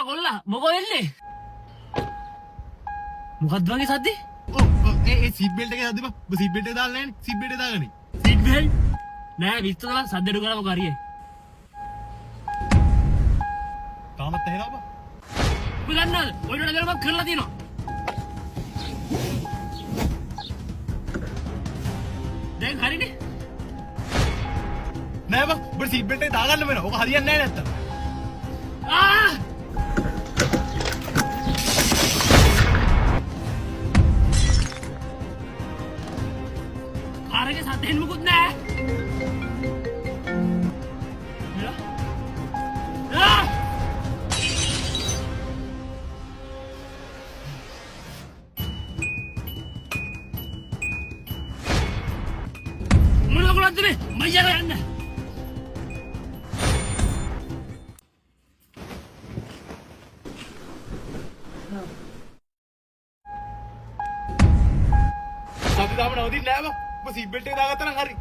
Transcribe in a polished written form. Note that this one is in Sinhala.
කොල්ලා මොකෝ වෙන්නේ? මොකද්ද වගේ සද්දේ? ඒ සීට් බෙල්ට් එක දාන්න බා. ඔබ සීට් බෙල්ට් එක දාලා නැහැ නේ. සීට් බෙල්ට් එක දාගනි. සීට් බෙල්ට් නෑ විස්තර තමයි සද්දෙට කරා මොකෝ හරියයි. තාමත් ඇහෙනවද බා? ඔබ දන්නවද? ඔය නඩ ගල මම කරලා තියෙනවා. දැන් හරිනේ. නෑ බා. ඔබ සීට් බෙල්ට් එක දාගන්න වෙනවා. ඔක හරියන්නේ නැහැ නැත්තම්. ආ! කාරේ සද්දෙන් මුකුත් නෑ. ආ! මොනවා කරන්නද මේ? මයියලා යන්න. සද්ද දාම නවතින්නේ නැහැ බා. ඔබ සීට් බෙල්ට් එක දාගත්තා නම් හරි.